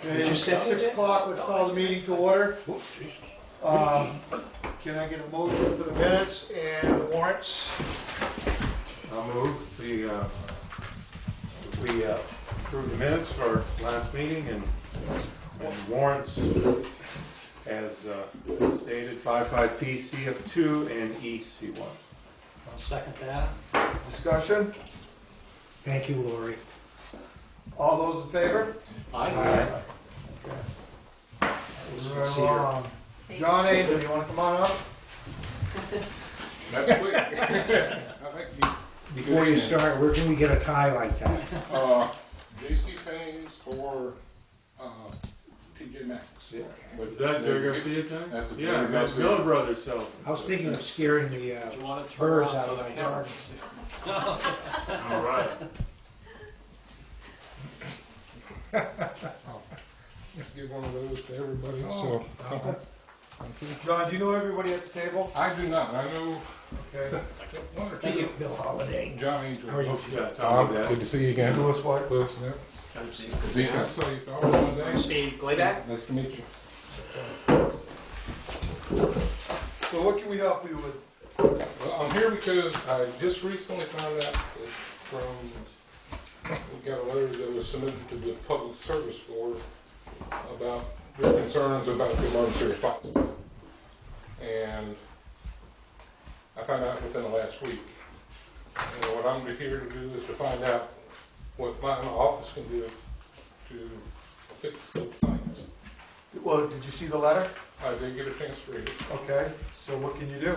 Okay, it's 6 o'clock, let's call the meeting to order. Can I get a motion for the minutes and the warrants? I'll move. We approve the minutes for last meeting and warrants as stated, 55P CF2 and EC1. I'll second that. Discussion? Thank you, Lori. All those in favor? Aye. Okay. Right along. John Angel, you want to come on up? That's quick. I think Before you start, where can we get a tie like that? JC Penney's or TJ Maxx. Yeah. But Is that Jerry Garcia time? That's a Yeah, Jerry that's Garcia. Miller Brothers sells them. I was thinking of scaring the Do you want to turn birds around out so of the my camera yard. can see? All right. Give one of those to everybody. Oh, okay. John, do you know everybody at the table? I do not. I know Okay. One or Thank two. you. Bill Holiday. John Angel. How are you? Yeah, Tom, Good to see you again. Louis what? Lewis, yeah. Come see. I saw you one day. Steve Glayback? Nice to meet you. So what can we help you with? Well, I'm here because I just recently found out that we got a letter that was submitted to the Public Service Board about their concerns about the emergency response. And I found out within the last week. And what I'm here to do is to find out what my office can do to fix those things. Well, did you see the letter? I did get a chance to read it. Okay, so what can you do?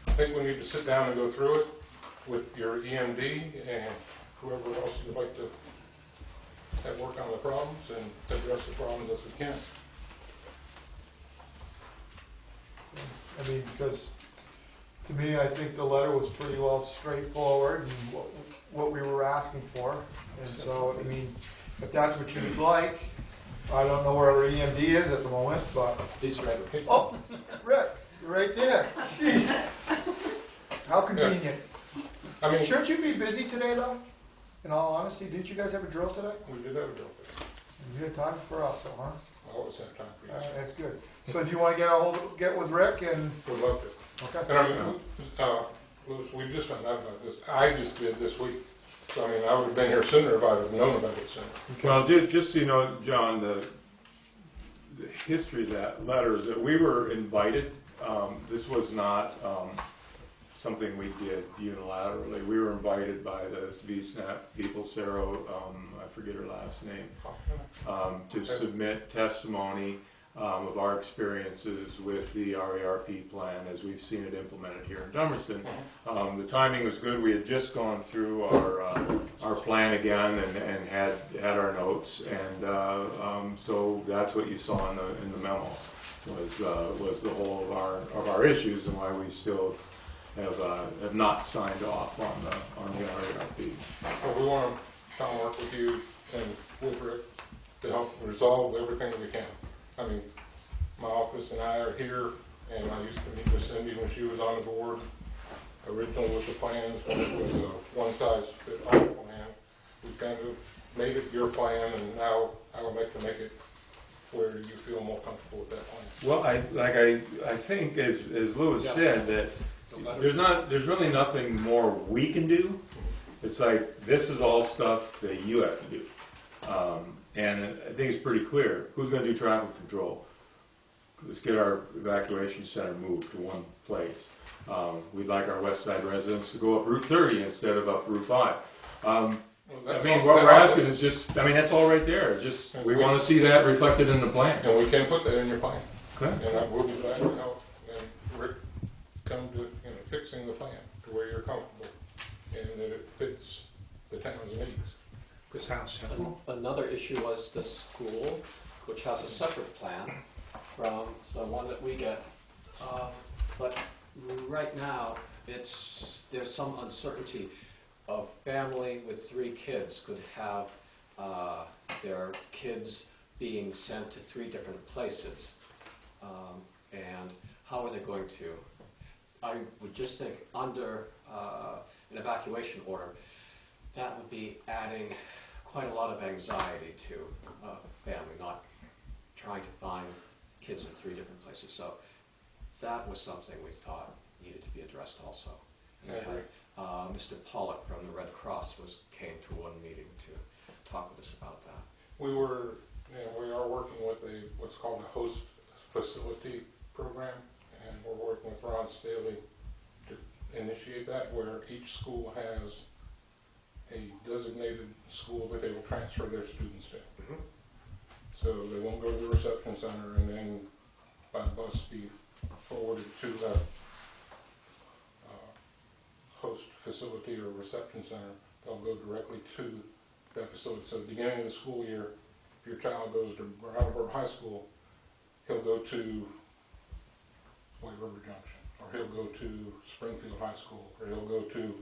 I think we need to sit down and go through it with your EMD and whoever else would like to have work on the problems and address the problems as we can. I mean, because to me, I think the letter was pretty well straightforward and what we were asking for. And so, I mean, if that's what you'd like, I don't know where our EMD is at the moment, but, He's ready. oh, Rick, you're right there. Jeez. How convenient. I mean, Shouldn't you be busy today, though? In all honesty, didn't you guys have a drill today? we did have a drill. You had time for us, though, huh? I always have time for you. That's good. So do you want to get with Rick and, Would love to. okay? And I mean, Louis, we just found out about this. I just did this week. So I mean, I would have been here sooner if I'd have known about it sooner. Well, just so you know, John, the history of that letter is that we were invited. This was not something we did unilaterally. We were invited by the VSNAP people, Sarah, I forget her last name, to submit testimony of our experiences with the RARP plan as we've seen it implemented here in Dummerston. The timing was good. We had just gone through our plan again and had our notes, and so that's what you saw in the memo was the whole of our issues and why we still have not signed off on the RARP. So we want to come work with you and with Rick to help resolve everything we can. I mean, my office and I are here, and I used to meet with Cindy when she was on the board, originally with the plans, when it was a one-size-fit-all plan. We kind of made it your plan, and now I would like to make it where you feel more comfortable with that plan. Well, I think, as Louis said, that there's really nothing more we can do. It's like, this is all stuff that you have to do. And I think it's pretty clear. Who's going to do traffic control? Let's get our evacuation center moved to one place. We'd like our West Side residents to go up Route 30 instead of up Route 5. I mean, what we're asking is just, I mean, that's all right there. Just, we want to see that reflected in the plan. And we can put that in your plan. Okay. And I will be glad to help Rick come to fixing the plan to where you're comfortable and that it fits the town's needs. This sounds simple. Another issue was the school, which has a separate plan from the one that we get. But right now, there's some uncertainty of family with 3 kids could have their kids being sent to 3 different places. And how are they going to? I would just think under an evacuation order, that would be adding quite a lot of anxiety to a family, not trying to find kids in 3 different places. So that was something we thought needed to be addressed also. And we had Mr. Pollock from the Red Cross came to one meeting to talk with us about that. We are working with what's called a host facility program, and we're working with Ron Staley to initiate that, where each school has a designated school that they will transfer their students to. Mm-hmm. So they won't go to the reception center and then by bus be forwarded to the host facility or reception center. They'll go directly to that facility. So at the beginning of the school year, if your child goes to Brattleboro High School, he'll go to White River Junction, or he'll go to Springfield High School, or he'll go to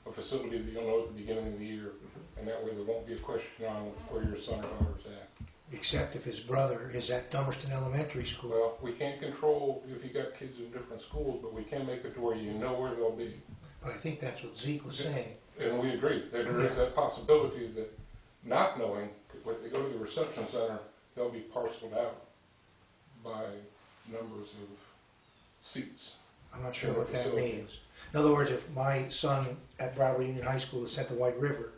a facility that you'll know at the beginning of the year, and that way there won't be a question on where your son or daughter's at. Except if his brother is at Dummerston Elementary School. Well, we can't control if you got kids in different schools, but we can make it to where you know where they'll be. But I think that's what Zeke was saying. And we agree that there is that possibility that not knowing, if they go to the reception center, they'll be parceled out by numbers of seats. I'm not sure what that means. In other words, if my son at Brattleboro Union High School is sent to White River,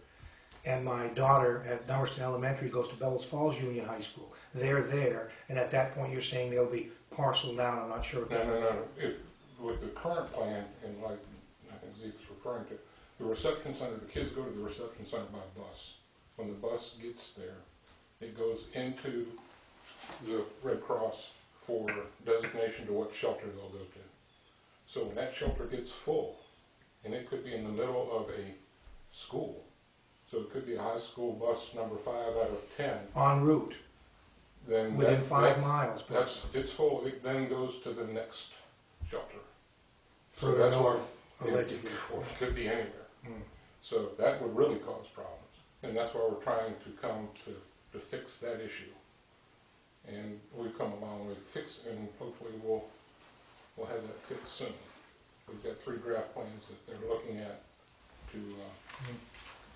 and my daughter at Dummerston Elementary goes to Bellows Falls Union High School, they're there, and at that point you're saying they'll be parceled down. I'm not sure what that means. No. If, with the current plan, and like I think Zeke's referring to, the reception center, the kids go to the reception center by bus. When the bus gets there, it goes into the Red Cross for designation to what shelter they'll go to. So when that shelter gets full, and it could be in the middle of a school, so it could be a high school bus number 5 out of 10. En route, Then within 5 miles. It's full. It then goes to the next shelter. So Further that's north, where allegedly. it could be anywhere. Mm. So that would really cause problems. And that's why we're trying to come to fix that issue. And we've come a long way to fix it, and hopefully we'll have that fixed soon. We've got 3 draft plans that they're looking at to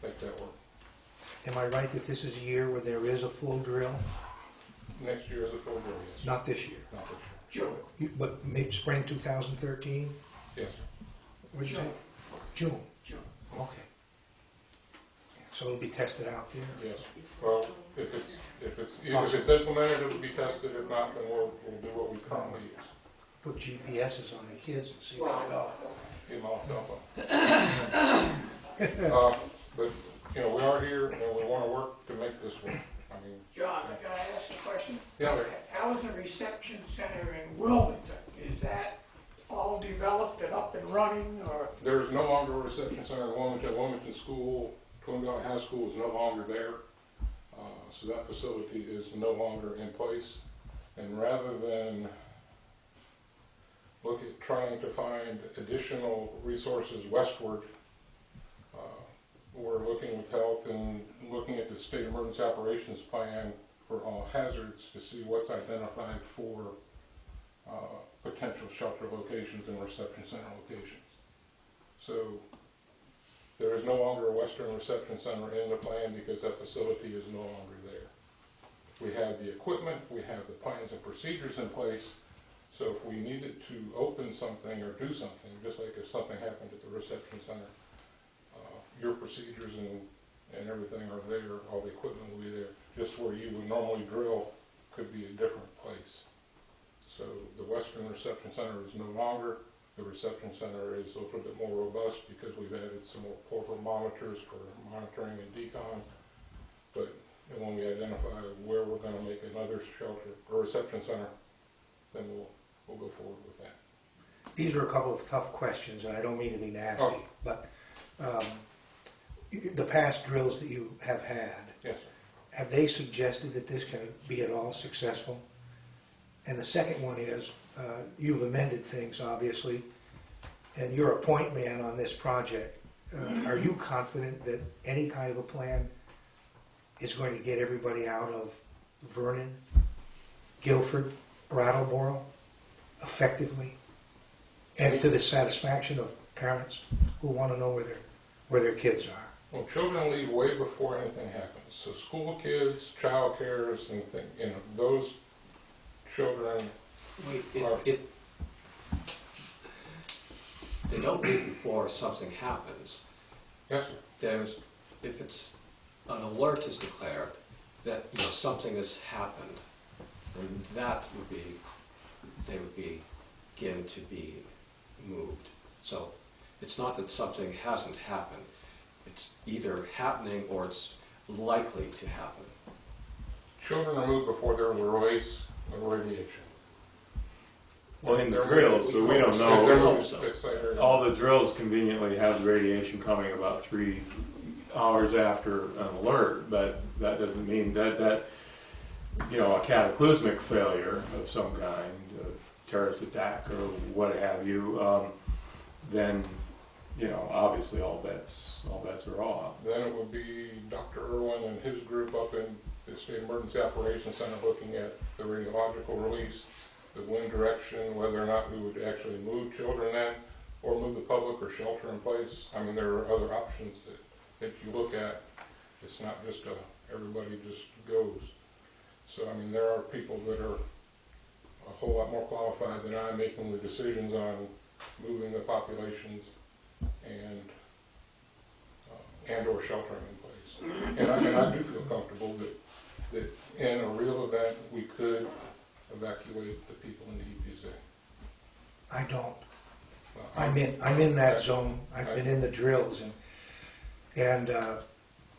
make that work. Am I right that this is a year where there is a full drill? Next year is a full drill, yes. Not this year. Not this year. But maybe spring 2013? Yes. What did you say? June. Okay. So it'll be tested out there? Yes. Well, if it's implemented, it will be tested. If not, then we'll do what we currently use. Put GPSs on the kids and see where they go. Get them on cell phone. But, you know, we are here and we want to work to make this work. I mean, John, can I ask a question? Yeah. How is the reception center in Wilmington? Is that all developed and up and running, or? there is no longer a reception center in Wilmington. Wilmington School, Twin Valley High School is no longer there. So that facility is no longer in place. And rather than look at trying to find additional resources westward, we're looking with health and looking at the state emergency operations plan for all hazards to see what's identified for potential shelter locations and reception center locations. So there is no longer a Western Reception Center in the plan because that facility is no longer there. We have the equipment, we have the plans and procedures in place, so if we needed to open something or do something, just like if something happened at the reception center, your procedures and everything are there, all the equipment will be there. Just where you would normally drill could be a different place. So the Western Reception Center is no longer. The reception center is a little bit more robust because we've added some more portable monitors for monitoring and decon. But when we identify where we're going to make another shelter or reception center, then we'll go forward with that. These are a couple of tough questions, and I don't mean to be nasty, but the past drills that you have had, Yes, sir. have they suggested that this can be at all successful? And the second one is, you've amended things, obviously, and you're a point man on this project. Are you confident that any kind of a plan is going to get everybody out of Vernon, Guilford, Brattleboro effectively, and to the satisfaction of parents who want to know where their kids are? Well, children leave way before anything happens. So school kids, child cares, and those children They don't leave before something happens. Yes, sir. If it's an alert is declared that something has happened, then they would begin to be moved. So it's not that something hasn't happened. It's either happening or it's likely to happen. Children are moved before there was a release of radiation. Well, in the drills, but we don't know. Know. All the drills conveniently have the radiation coming about 3 hours after an alert, but that doesn't mean that a cataclysmic failure of some kind, a terrorist attack or what have you, then obviously all bets are off. Then it would be Dr. Irwin and his group up in the State Emergency Operations Center looking at the radiological release, the wind direction, whether or not we would actually move children in or move the public or shelter in place. I mean, there are other options that you look at. It's not just everybody just goes. So, I mean, there are people that are a whole lot more qualified than I making the decisions on moving the populations and or sheltering in place. And I do feel comfortable that in a real event we could evacuate the people in the EPZ. I don't. I'm in that zone. I've been in the drills, and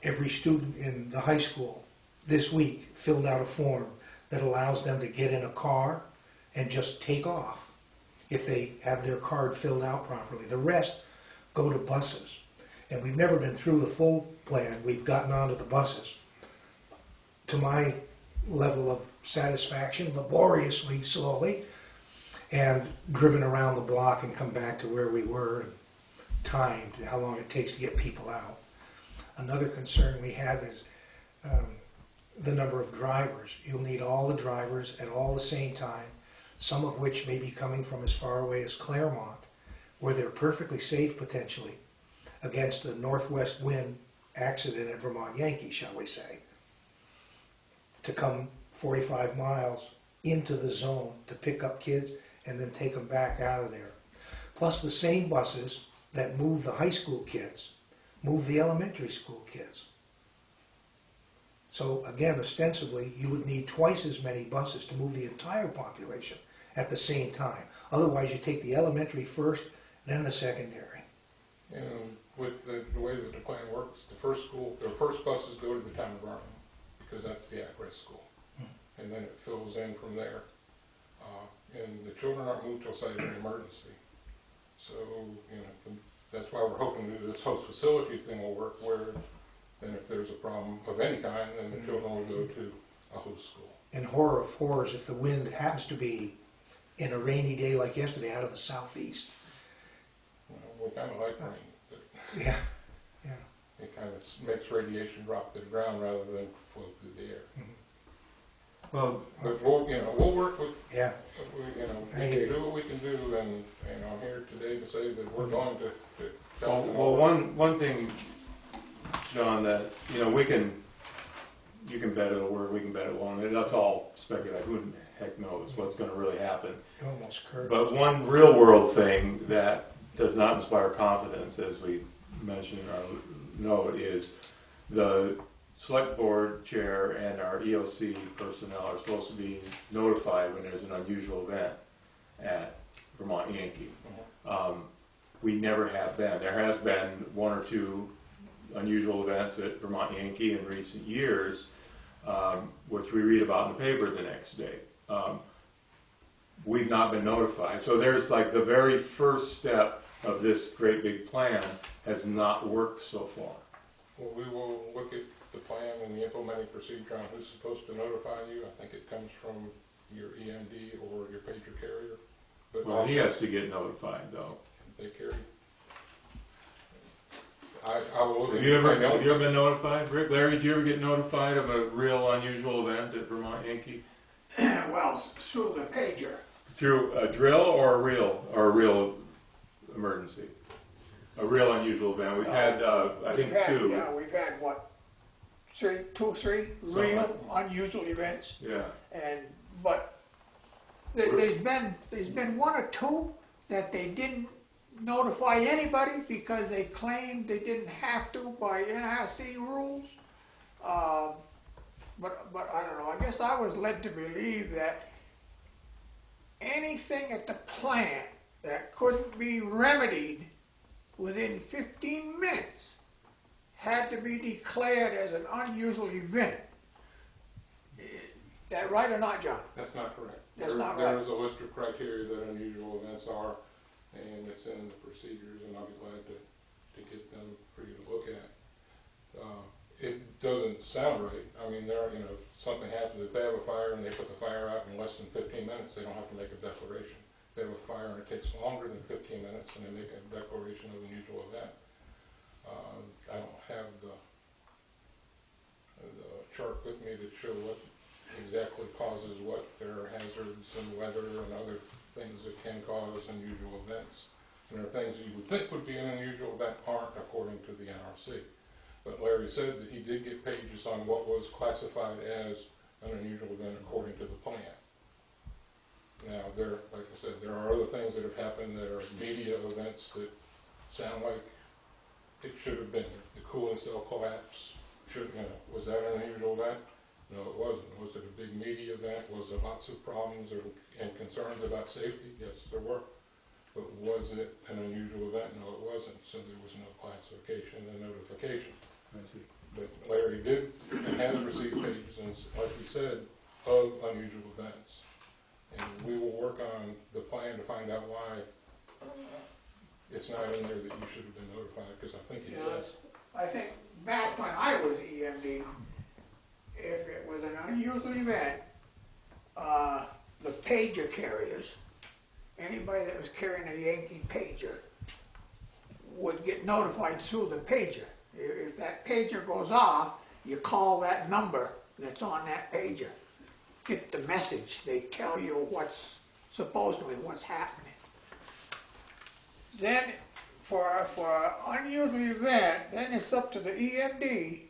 every student in the high school this week filled out a form that allows them to get in a car and just take off if they have their card filled out properly. The rest go to buses. And we've never been through the full plan. We've gotten onto the buses. To my level of satisfaction, laboriously, slowly, and driven around the block and come back to where we were, and timed how long it takes to get people out. Another concern we have is the number of drivers. You'll need all the drivers at all the same time, some of which may be coming from as far away as Claremont, where they're perfectly safe potentially against the northwest wind accident at Vermont Yankee, shall we say, to come 45 miles into the zone to pick up kids and then take them back out of there. Plus the same buses that move the high school kids move the elementary school kids. So again, ostensibly, you would need twice as many buses to move the entire population at the same time. Otherwise, you take the elementary first, then the secondary. And with the way that the plan works, the first buses go to the town of Vernon because that's the at-risk school. And then it fills in from there. And the children aren't moved till say an emergency. So, that's why we're hoping that this host facility thing will work where then if there's a problem of any kind, then the children will go to a host school. And horror of horrors, if the wind happens to be in a rainy day like yesterday out of the southeast. We kind of like rain. But Yeah. it kind of makes radiation drop to the ground rather than flow through the air. Well, But we'll work with, Yeah. we can do what we can do, and I'm here today to say that we're going to help them well, all. one thing, John, that you can bet it'll work, we can bet it won't. That's all speculative. Who the heck knows what's going to really happen? You almost cursed. But one real world thing that does not inspire confidence, as we mentioned in our note, is the select board chair and our EOC personnel are supposed to be notified when there's an unusual event at Vermont Yankee. We never have been. There has been one or two unusual events at Vermont Yankee in recent years, which we read about in the paper the next day. We've not been notified. So there's like the very first step of this great big plan has not worked so far. Well, we will look at the plan and the implementing procedure on who's supposed to notify you. I think it comes from your EMD or your pager carrier. But Well, he has to get notified though. they carry. I will look Have at you it. ever been notified? Rick, Larry, did you ever get notified of a real unusual event at Vermont Yankee? Well, through the pager. Through a drill or a real emergency? a real unusual event. We've had, I think, two. Yeah, we've had what, two or three real unusual events. Yeah. But there's been one or two that they didn't notify anybody because they claimed they didn't have to by NRC rules. But I don't know, I guess I was led to believe that anything at the plant that couldn't be remedied within 15 minutes had to be declared as an unusual event. Is that right or not, John? That's not correct. That's not There right. is a list of criteria that unusual events are, and it's in the procedures, and I'll be glad to get them for you to look at. It doesn't sound right. I mean, if something happens, if they have a fire and they put the fire out in less than 15 minutes, they don't have to make a declaration. If they have a fire and it takes longer than 15 minutes, and they make a declaration of unusual event. I don't have the chart with me to show what exactly causes what. There are hazards and weather and other things that can cause unusual events. And there are things that you would think would be an unusual event aren't according to the NRC. But Larry said that he did get pages on what was classified as an unusual event according to the plan. Now, like I said, there are other things that have happened that are media events that sound like it should have been. The cooling cell collapse, was that an unusual event? No, it wasn't. Was it a big media event? Was there lots of problems and concerns about safety? Yes, there were. But was it an unusual event? No, it wasn't. So there was no classification and notification. I see. But Larry did and has received pages, and like he said, of unusual events. And we will work on the plan to find out why it's not in there that you should have been notified, because I think it is. I think back when I was EMD, if it was an unusual event, the pager carriers, anybody that was carrying a Yankee pager would get notified through the pager. If that pager goes off, you call that number that's on that pager. Get the message. They tell you supposedly what's happening. Then for an unusual event, then it's up to the EMD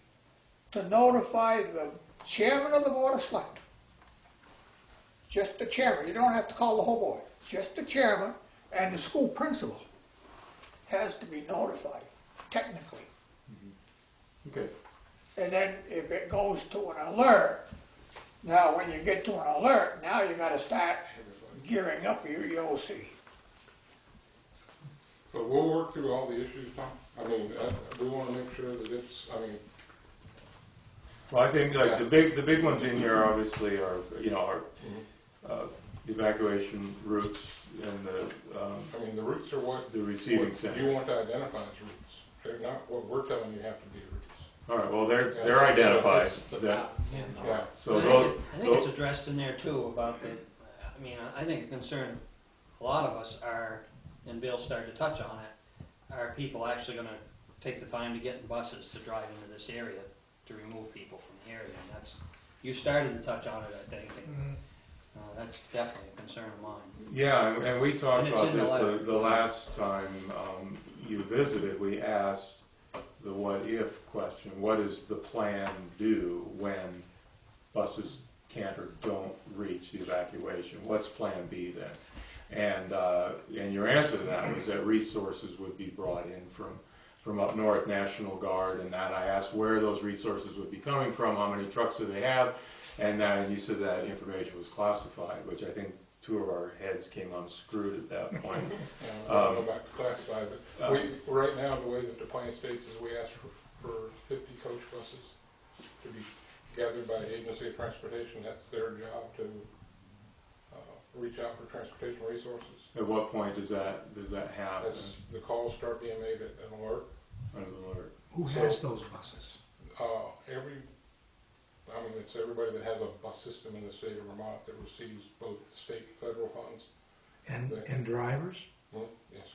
to notify the chairman of the board of selectmen. Just the chairman. You don't have to call the whole board. Just the chairman, and the school principal has to be notified, technically. Okay. And then if it goes to an alert, now when you get to an alert, now you gotta start gearing up your EOC. But we'll work through all the issues, Tom. I mean, we want to make sure that it's, Well, I think like the big ones in here obviously are evacuation routes and the routes are what the receiving what center. you want to identify as routes. They're not what we're telling you have to be routes. All right. Well, they're identified. It's the That, map, yeah. Yeah. so I think it's addressed in there too about I think a concern a lot of us are, and Bill started to touch on it, are people actually going to take the time to get in buses to drive into this area to remove people from the area? And you started to touch on it, I think. And, that's definitely a concern of mine. yeah, and we talked And it's about in the this letter. the last time you visited. We asked the what if question. What does the plan do when buses can't or don't reach the evacuation? What's plan B then? And your answer to that was that resources would be brought in from up north, National Guard, and that I asked where those resources would be coming from, how many trucks do they have, and you said that information was classified, which I think two of our heads came unscrewed at that point. I'll go back to classified, but right now the way that the plan states is we ask for 50 coach buses to be gathered by the Agency of Transportation. That's their job to reach out for transportation resources. At what point does that happen? The calls start being made at an alert. Who has those buses? It's everybody that has a bus system in the state of Vermont that receives both state and federal funds. And drivers? Yes,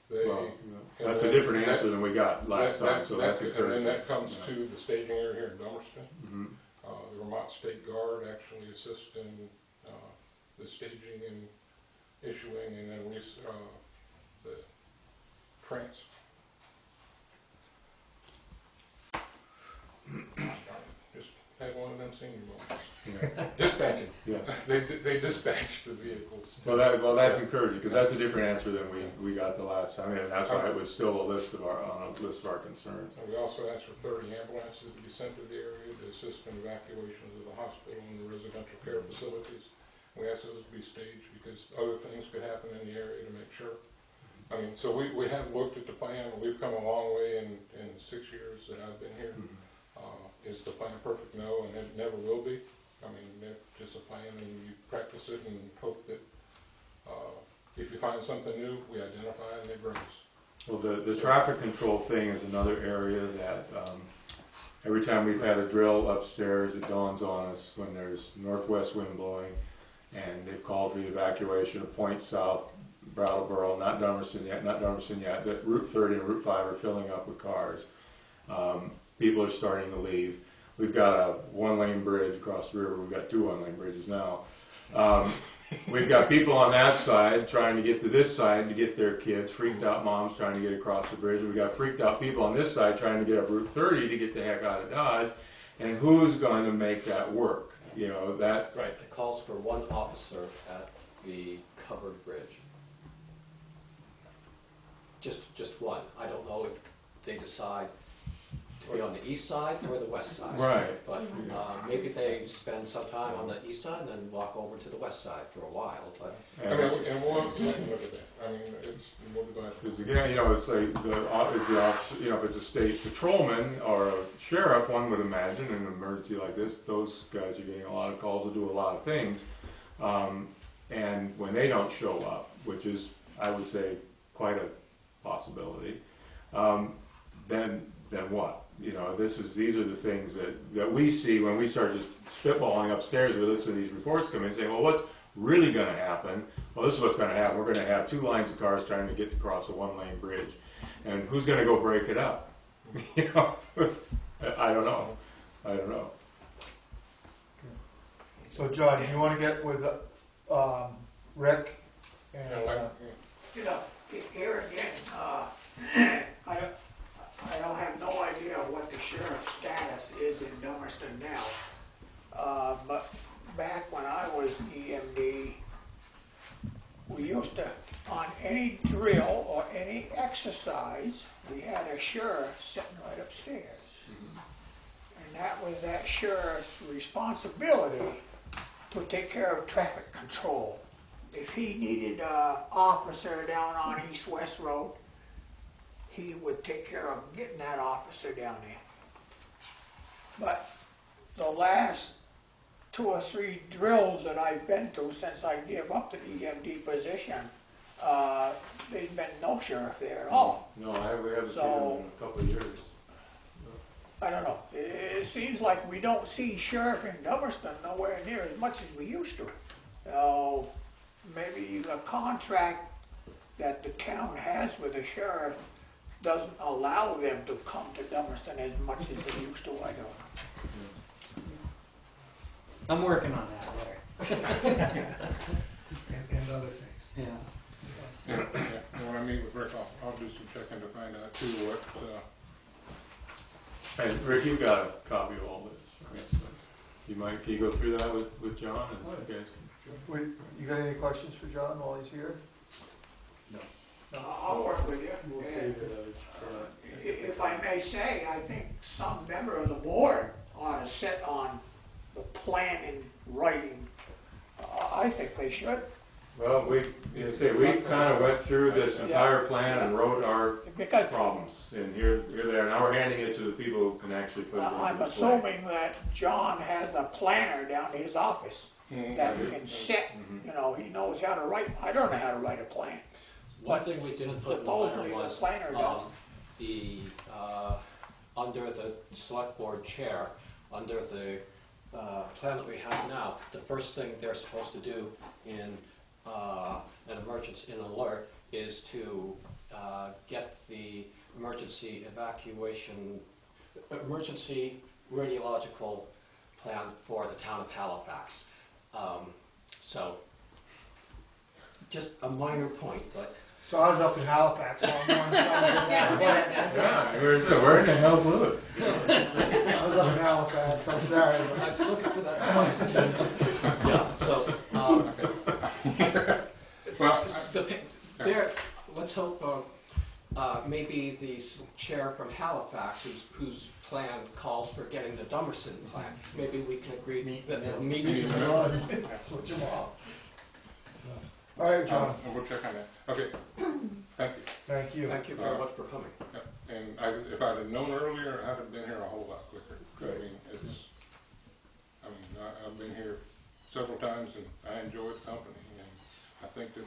sir. Well, that's a different answer than we got last time, so that's encouraging. And then that comes to the staging area here in Dummerston. Mm-hmm. The Vermont State Guard actually assists in the staging and issuing, and then France. Just had one of them senior moments. Dispatching. Yeah. They dispatched the vehicles. Well, that's encouraging, because that's a different answer than we got the last time, and that's why it was still on a list of our concerns. And we also asked for 30 ambulances to be sent to the area to assist in evacuations of the hospital and the residential care facilities. We asked those to be staged because other things could happen in the area to make sure. I mean, so we have looked at the plan. We've come a long way in 6 years that I've been here. Is the plan perfect? No, and it never will be. I mean, it's just a plan, and you practice it and hope that if you find something new, we identify it and they bring us. Well, the traffic control thing is another area that every time we've had a drill upstairs, it dawns on us when there's northwest wind blowing, and they've called for the evacuation of Point South, Brattleboro, not Dummerston yet, that Route 30 and Route 5 are filling up with cars. People are starting to leave. We've got a one-lane bridge across the river. We've got 2 one-lane bridges now. We've got people on that side trying to get to this side to get their kids, freaked out moms trying to get across the bridge. We've got freaked out people on this side trying to get up Route 30 to get the heck out of Dodge. And who's going to make that work? You know, that's Right, it calls for 1 officer at the covered bridge. Just 1. I don't know if they decide to be on the east side or the west side. right. But maybe they spend some time on the east side and then walk over to the west side for a while. But I mean, and we'll have to look at that. I mean, we'll be glad to. Because again, you know, it's like the officer, you know, if it's a state patrolman or a sheriff, one would imagine in an emergency like this, those guys are getting a lot of calls to do a lot of things. And when they don't show up, which is, I would say, quite a possibility, then what? You know, these are the things that we see when we start just spitballing upstairs. We listen to these reports come in and say, well, what's really going to happen? Well, this is what's going to happen. We're going to have 2 lines of cars trying to get across a 1-lane bridge. And who's going to go break it up? You know, I don't know. So John, you wanna get with, Rick? And, You know, here again, I don't have no idea what the sheriff's status is in Dummerston now. But back when I was EMD, we used to, on any drill or any exercise, we had a sheriff sitting right upstairs. And that was that sheriff's responsibility to take care of traffic control. If he needed an officer down on East-West Road, he would take care of getting that officer down there. But the last 2 or 3 drills that I've been to since I gave up the EMD position, there's been no sheriff there at all. No, we haven't seen So- them in a couple of years. I don't know. It seems like we don't see sheriff in Dummerston nowhere near as much as we used to. So maybe the contract that the town has with the sheriff doesn't allow them to come to Dummerston as much as they used to. I don't know. I'm working on that there. and other things. Yeah. And when I meet with Rick, I'll do some checking to find out too what. Hey, Rick, you've got a copy of all this. Right? So can you go through that with John? And you guys can, you got any questions for John while he's here? I'll work with you. we'll And save it. if I may say, I think some member of the board ought to sit on the plan in writing. I think they should. Well, we kind of went through this entire plan and wrote our Because problems, and here, there. Now we're handing it to the people who can actually put it into I'm the plan. assuming that John has a planner down in his office that he can sit, you know, he knows how to write. I don't know how to write a plan. one thing we didn't put in the letter Supposedly the was planner does. the under the select board chair, under the plan that we have now, the first thing they're supposed to do in an emergency, in alert, is to get the emergency radiological plan for the town of Halifax. So, just a minor point, but So I was up in Halifax, so I'm going to Yeah, where in the hell's Lewis? I was up in Halifax, I'm sorry. I was looking for that point. Yeah, so, let's hope, maybe the chair from Halifax, whose plan calls for getting the Dummerston plan, maybe we can agree that they'll meet you. Switch them off. All right, John, We'll check on that. Okay, thank you. thank you. Thank you very much for coming. Yeah. And if I'd have known earlier, I'd have been here a whole lot quicker. I mean, I've been here several times and I enjoy the company, and I think that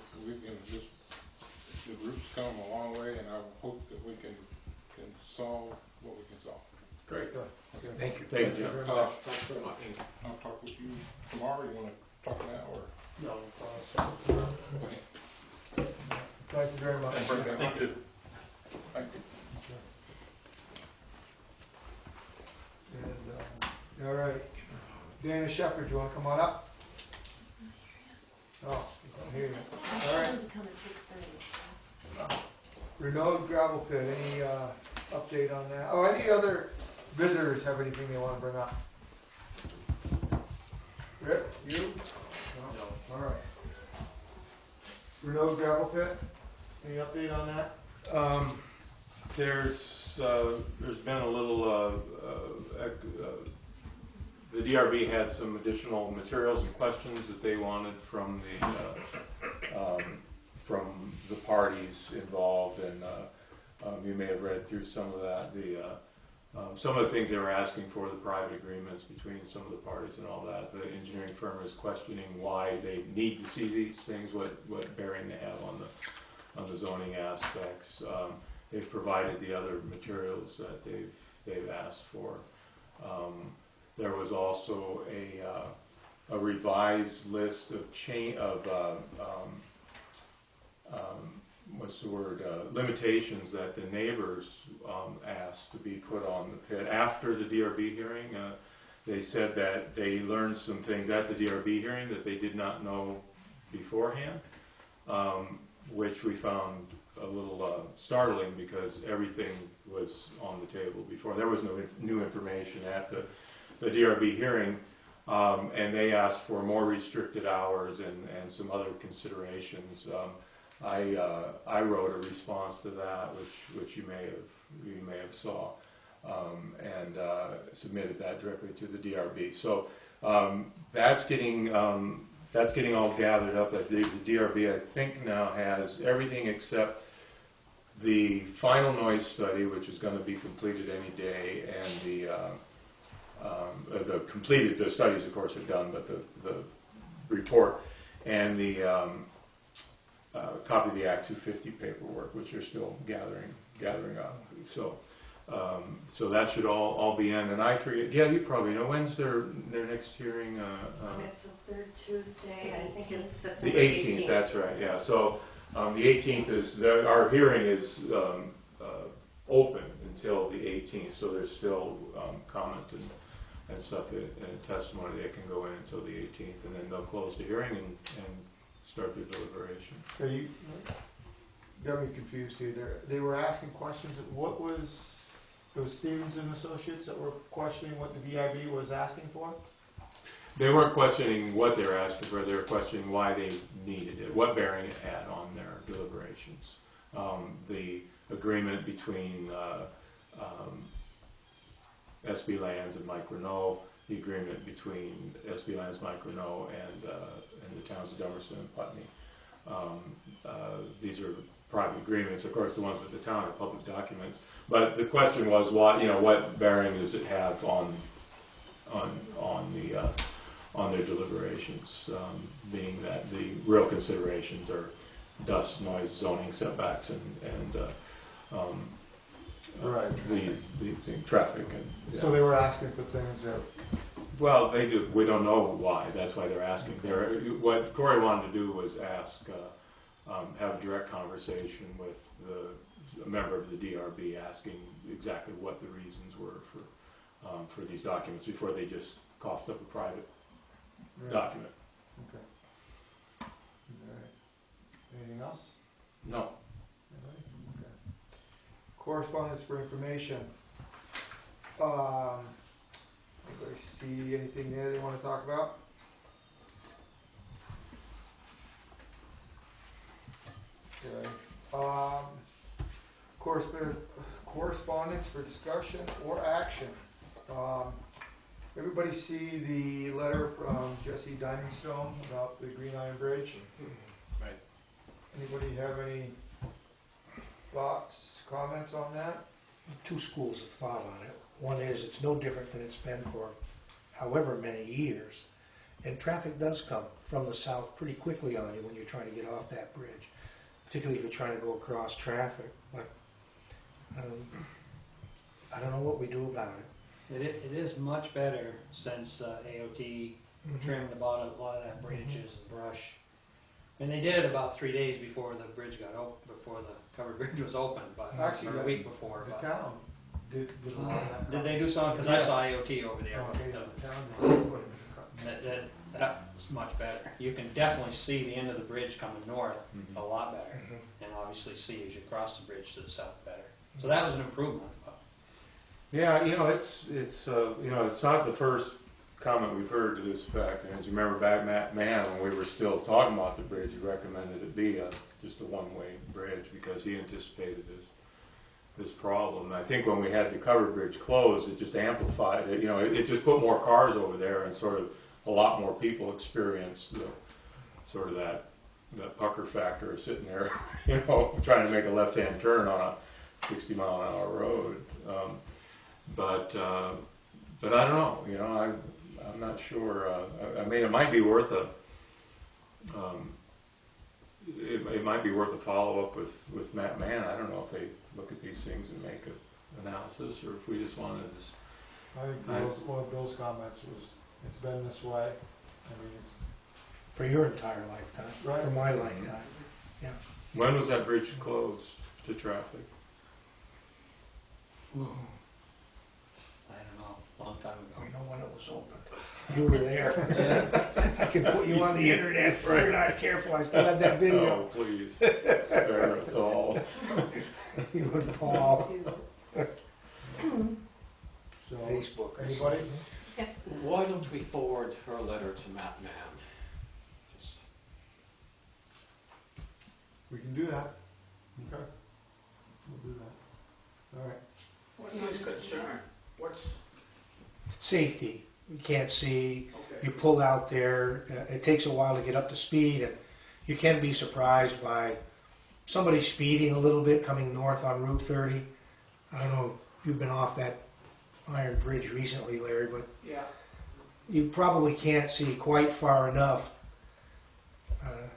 the group's come a long way, and I hope that we can solve what we can solve. Great. Thank you. Thank you, John. Thanks very much. I'll talk with you tomorrow. You want to talk now, or? No, Thank you very much. Thank you. Thank you. And, all right, Dana Shepherd, you wanna come on up? Oh, he's not here yet. All I right, wanted to come at 6:30, so. Renault gravel pit, any, update on that? Oh, any other visitors have anything they wanna bring up? Rick, you? No. All right. Renault gravel pit, any update on that? There's been a little, the DRB had some additional materials and questions that they wanted from the parties involved, and you may have read through some of that. Some of the things they were asking for, the private agreements between some of the parties and all that. The engineering firm is questioning why they need to see these things, what bearing they have on the zoning aspects. They've provided the other materials that they've asked for. There was also a revised list of limitations that the neighbors asked to be put on the pit after the DRB hearing. They said that they learned some things at the DRB hearing that they did not know beforehand, which we found a little startling, because everything was on the table before. There was no new information at the DRB hearing, and they asked for more restricted hours and some other considerations. I wrote a response to that, which you may have saw, and submitted that directly to the DRB. So that's getting all gathered up. The DRB, I think, now has everything except the final noise study, which is going to be completed any day, and the studies, of course, are done, but the report and the copy of the Act 250 paperwork, which are still gathering up. So that should all be in. And I forget. Yeah, you probably know, when's their next hearing? It's the third Tuesday, I think it's The September 18th. That's right. Yeah. So the 18th is our hearing is open until the 18th. So there's still comment and stuff and testimony that can go in until the 18th, and then they'll close the hearing and start their deliberation. So you got me confused here. They were asking questions. What was, it was Stevens and Associates that were questioning what the DIB was asking for? They weren't questioning what they were asking for. They were questioning why they needed it, what bearing it had on their deliberations. The agreement between SB Lands and Mike Renault, the agreement between SB Lands, Mike Renault, and the towns of Dummerston and Putney. These are private agreements. Of course, the ones with the town are public documents. But the question was, what bearing does it have on their deliberations? Being that the real considerations are dust, noise, zoning, setbacks, and Right. the traffic. And, yeah. So they were asking for things that. Well, they do. We don't know why. That's why they're asking. What Corey wanted to do was ask, have a direct conversation with a member of the DRB, asking exactly what the reasons were for these documents before they just coughed up a private document. Okay. All right. Anything else? No. correspondence for information. Anybody see anything there they want to talk about? Okay. Correspondence for discussion or action. Everybody see the letter from Jesse Diamondstone about the Green Iron Bridge? Right. Anybody have any thoughts, comments on that? Two schools of thought on it. One is it's no different than it's been for however many years. And traffic does come from the south pretty quickly on you when you're trying to get off that bridge, particularly if you're trying to go across traffic. But I don't know what we do about it. It is much better since AOT trimmed about a lot of that branches and brush. And they did it about 3 days before the bridge got open, before the covered bridge was opened, but Actually, or a week before. The But town did a lot of that. did they do something? Because I saw AOT over there. Okay, But, the town that's much better. You can definitely see the end of the bridge coming north a lot better, and obviously see as you cross the bridge to the south better. So that was an improvement. Yeah, it's not the first comment we've heard to this effect. And as you remember back, Matt Mann, when we were still talking about the bridge, he recommended it be just a one-way bridge because he anticipated this problem. And I think when we had the covered bridge closed, it just amplified it. It just put more cars over there, and sort of a lot more people experienced sort of that pucker factor of sitting there, trying to make a left-hand turn on a 60-mile-an-hour road. But I don't know. I'm not sure. I mean, it might be worth it might be worth a follow up with Matt Mann. I don't know if they look at these things and make an analysis, or if we just wanted to. I think one of Bill's comments was, it's been this way. I mean, it's For your entire lifetime, Right. for my lifetime. Yeah. When was that bridge closed to traffic? I don't know, long time ago. We know when it was open. You were there. I can put you on the internet if you're not careful. I still have that Oh, video. please, spare us all. You and Paul. so. Facebook. Anybody? Why don't we forward her letter to Matt Mann? Just- We can do that. Okay. We'll do that. All right. What's his concern? What's, Safety. You can't see. okay. You pull out there. It takes a while to get up to speed, and you can be surprised by somebody speeding a little bit coming north on Route 30. I don't know if you've been off that iron bridge recently, Larry, but Yeah, you probably can't see quite far enough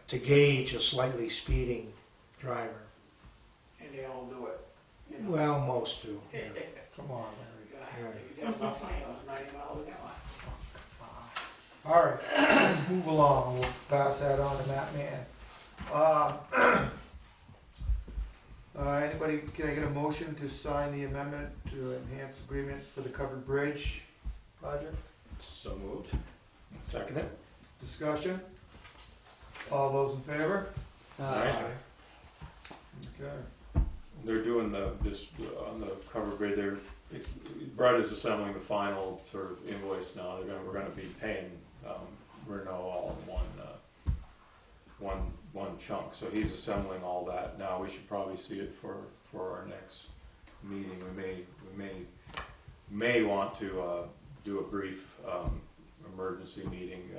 to gauge a slightly speeding driver. and they all do it. Well, most do. Yeah. Come on, Larry. You get enough miles, 90 miles an hour. All right, let's move along. We'll pass that on to Matt Mann. Anybody, can I get a motion to sign the amendment to enhance agreement for the covered bridge project? So moved. Second it. Discussion? All those in favor? Aye. Okay. They're doing on the cover bridge. Brett is assembling the final sort of invoice now. We're gonna be paying Renault all in one chunk. So he's assembling all that now. We should probably see it for our next meeting. We may want to do a brief emergency meeting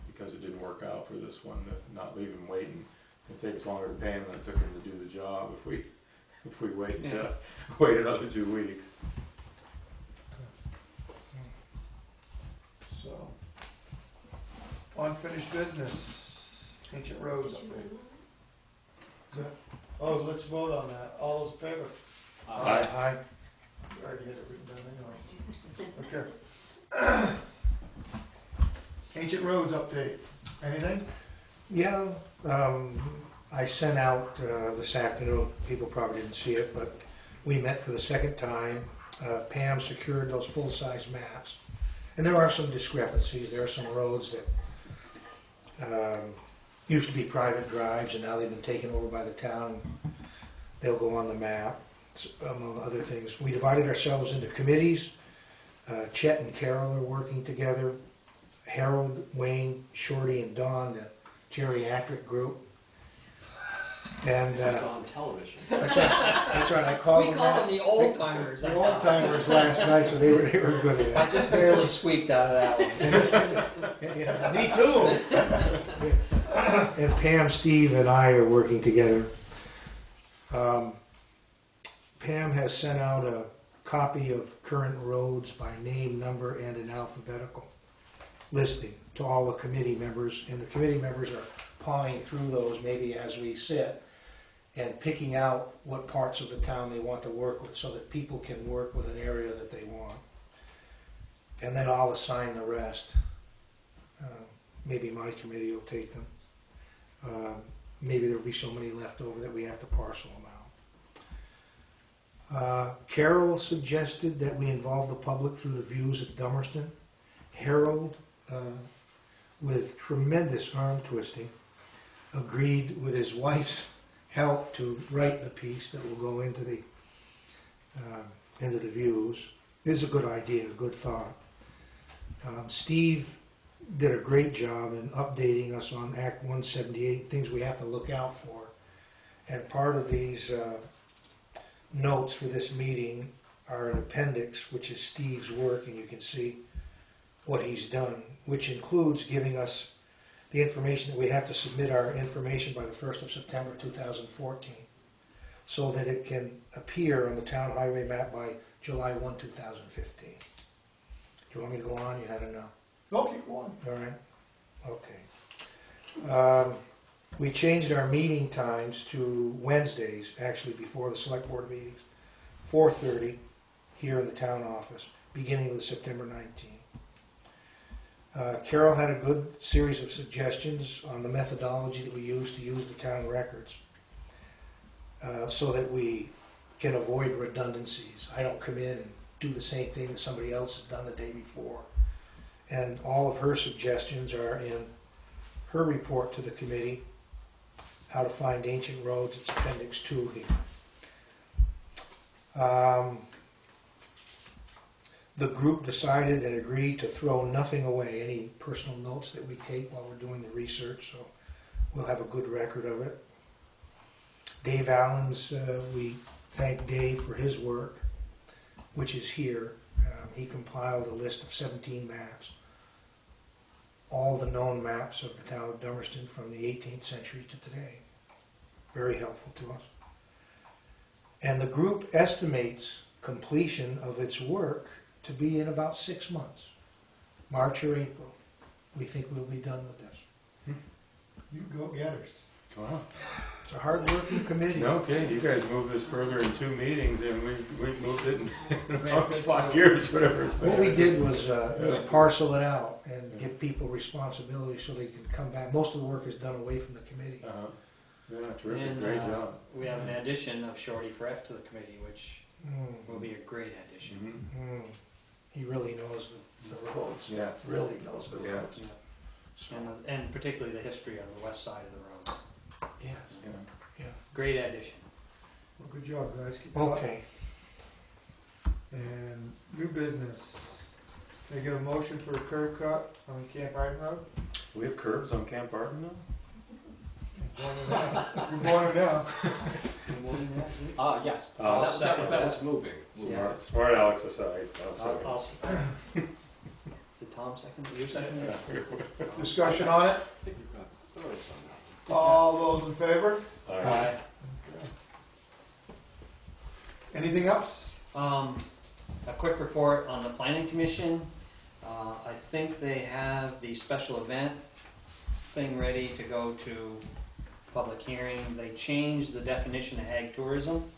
because it didn't work out for this one. Not leave him waiting. It'll take us longer to pay him than it took him to do the job if we wait wait another 2 weeks. So, unfinished business, ancient roads update. Oh, let's vote on that. All those in favor? Aye. Aye. We already had it written down anyway. Okay. Ancient roads update. Anything? Yeah, I sent out this afternoon, people probably didn't see it, but we met for the second time. Pam secured those full-size maps. And there are some discrepancies. There are some roads that used to be private drives and now they've been taken over by the town. They'll go on the map. among other things. We divided ourselves into committees. Chet and Carol are working together. Harold, Wayne, Shorty, and Don, the geriatric group. And This is on television. that's right. I called We them call that. them the old timers. The old timers last night, so they were good at I that. just barely squeaked out of that one. Yeah, me too. And Pam, Steve, and I are working together. Pam has sent out a copy of current roads by name, number, and an alphabetical listing to all the committee members, and the committee members are pawing through those maybe as we sit and picking out what parts of the town they want to work with so that people can work with an area that they want. And then I'll assign the rest. Maybe my committee will take them. Maybe there'll be so many left over that we have to parcel them out. Carol suggested that we involve the public through the views of Dummerston. Harold, with tremendous arm twisting, agreed with his wife's help to write the piece that will go into the views. It is a good idea, a good thought. Steve did a great job in updating us on Act 178, things we have to look out for. And part of these notes for this meeting are an appendix, which is Steve's work, and you can see what he's done, which includes giving us the information that we have to submit our information by the 1st of September 2014, so that it can appear on the town highway map by July 1, 2015. Do you want me to go on? You had enough. No, keep going. All right. Okay. We changed our meeting times to Wednesdays, actually before the select board meetings, 4:30 here in the town office, beginning with September 19th. Carol had a good series of suggestions on the methodology that we use to use the town records so that we can avoid redundancies. I don't come in and do the same thing that somebody else has done the day before. And all of her suggestions are in her report to the committee, How to Find Ancient Roads. It's Appendix 2 here. The group decided and agreed to throw nothing away, any personal notes that we take while we're doing the research, so we'll have a good record of it. Dave Allen's, we thank Dave for his work, which is here. He compiled a list of 17 maps, all the known maps of the town of Dummerston from the 18th century to today. Very helpful to us. And the group estimates completion of its work to be in about 6 months, March or April. We think we'll be done with this. You go-getters. Wow. It's a hard-working committee. Okay, you guys moved this further in 2 meetings, and we moved it in about 5 years, whatever it's been. What we did was parcel it out and give people responsibility so they can come back. Most of the work is done away from the committee. Yeah, terrific, And great job. we have an addition of Shorty Frett to the committee, which will be a great addition. Mhm. He really knows the roads. Yeah. Really knows the Yeah. roads. So, And particularly the history on the west side of the road. yeah. Yeah. Great addition. Well, good job, guys. Keep it up. Okay. And new business. Can I get a motion for a curb cut on Camp Hyden Road? We have curbs on Camp Barton now? We're going now. Yes, I'll that was moving. Yeah. Smart Alex aside. I'll Did Tom second? You second? Discussion on it? I think we've got thirds on that. All those in favor? Aye. Anything else? A quick report on the planning commission. I think they have the special event thing ready to go to public hearing. They changed the definition of ag tourism.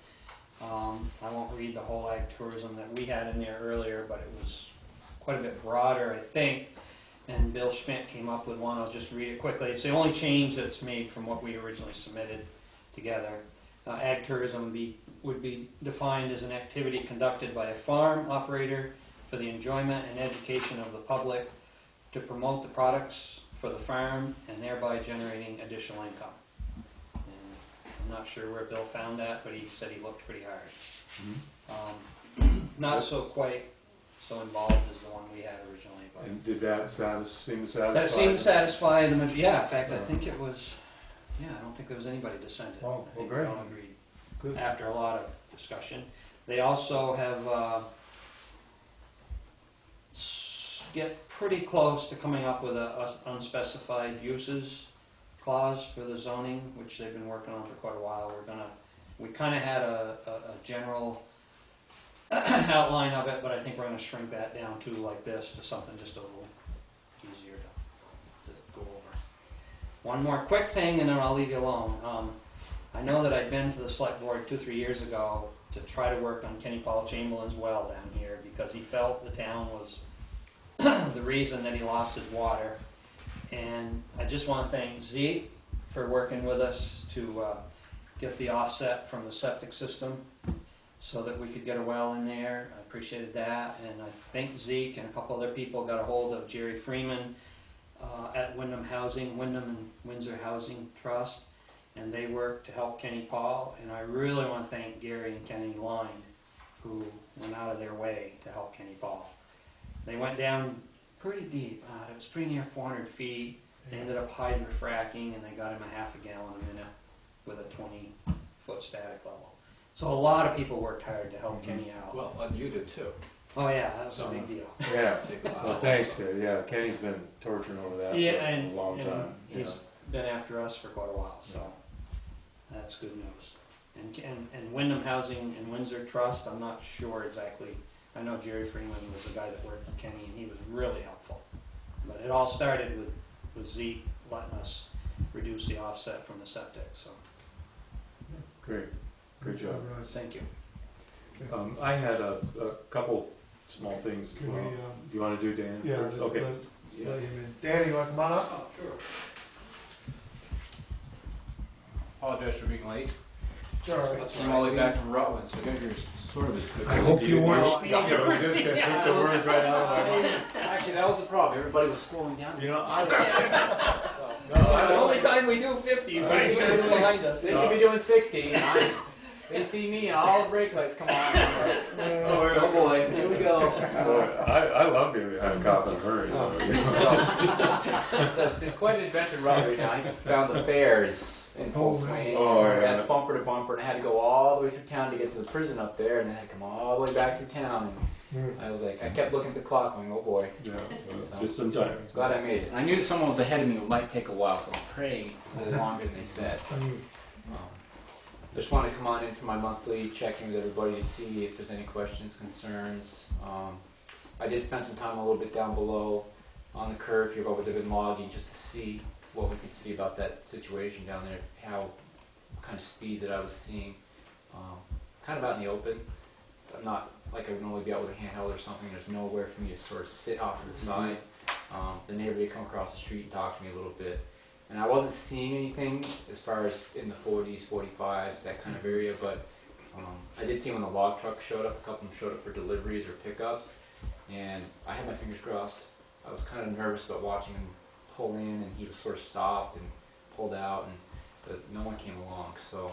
I won't read the whole ag tourism that we had in there earlier, but it was quite a bit broader, I think. And Bill Schmidt came up with one. I'll just read it quickly. It's the only change that's made from what we originally submitted together. Ag tourism would be defined as an activity conducted by a farm operator for the enjoyment and education of the public to promote the products for the farm and thereby generating additional income. And from I'm not sure where Bill found that, but he said he looked pretty hard. Mhm. Not so quite so involved as the one we had originally, but. And did that seem to satisfy? That seemed to satisfy them, yeah, in fact, I think it was, yeah, I don't think there was anybody dissented. Oh, I think great. we all agreed, Good. after a lot of discussion. They also have, get pretty close to coming up with a unspecified uses clause for the zoning, which they've been working on for quite a while. We kind of had a general outline of it, but I think we're gonna shrink that down to like this, to something just a little easier to go over. One more quick thing, and then I'll leave you alone. I know that I'd been to the select board 2-3 years ago to try to work on Kenny Paul Chamberlain's well down here, because he felt the town was the reason that he lost his water. And I just want to thank Zeke for working with us to get the offset from the septic system so that we could get a well in there. I appreciated that. And I think Zeke and a couple other people got a hold of Jerry Freeman at Wyndham and Windsor Housing Trust, and they worked to help Kenny Paul. And I really want to thank Gary and Kenny Line, who went out of their way to help Kenny Paul. They went down pretty deep. It was pretty near 400 feet. They ended up hydrofracking, and they got him a half a gallon a minute with a 20-foot static level. So a lot of people worked hard to help Kenny out. Well, and you did too. Oh yeah, that was a big deal. Yeah. Take a Well, while. thanks, Dave. Yeah, Kenny's been torturing over that Yeah, for and, a long and time. he's been after us for quite a while, so that's good news. And Wyndham Housing and Windsor Trust, I'm not sure exactly. I know Jerry Freeman was the guy that worked with Kenny, and he was really helpful. But it all started with Zeke letting us reduce the offset from the septic, so Great. Great job. thank you. I had a couple small things. Can we, Do you want to do Dan Yeah, first? Okay. let him in. Danny, you want to come on up? Oh, sure. Apologize for being late. Sure. Came all the way back from Rutland, so I got here sort of as quick. I hope you weren't Yeah, I was just gonna take the words right out of my mouth. Actually, that was the problem. Everybody was slowing down. You know, I So, no, I It's the don't. only time we do 50 is when Right. he sits behind us. they could be doing 60, and they see me and all the brake lights come on. I'm like, oh boy, here we go. Boy, I love being behind a cop in a hurry. It's quite an adventure run right now. I found the fairs in full swing. Oh, yeah. That's bumper to bumper, and I had to go all the way through town to get to the prison up there, and then I had to come all the way back through town. And I was like, I kept looking at the clock, going, oh boy. Yeah, just in time. Glad I made it. And I knew that someone was ahead of me. It might take a while, so I'm praying a little longer than they said. Just wanted to come on in for my monthly check-in with everybody to see if there's any questions, concerns. I did spend some time a little bit down below on the curve here over the been logging just to see what we could see about that situation down there, what kind of speed that I was seeing. Kind of out in the open. I'm not like I would normally be out with a handheld or something. There's nowhere for me to sort of sit off to the side. The neighbor did come across the street and talk to me a little bit. And I wasn't seeing anything as far as in the 40s, 45s, that kind of area, but I did see when the log truck showed up, a couple of them showed up for deliveries or pickups, and I had my fingers crossed. I was kind of nervous about watching him pull in, and he was sort of stopped and pulled out, but no one came along, so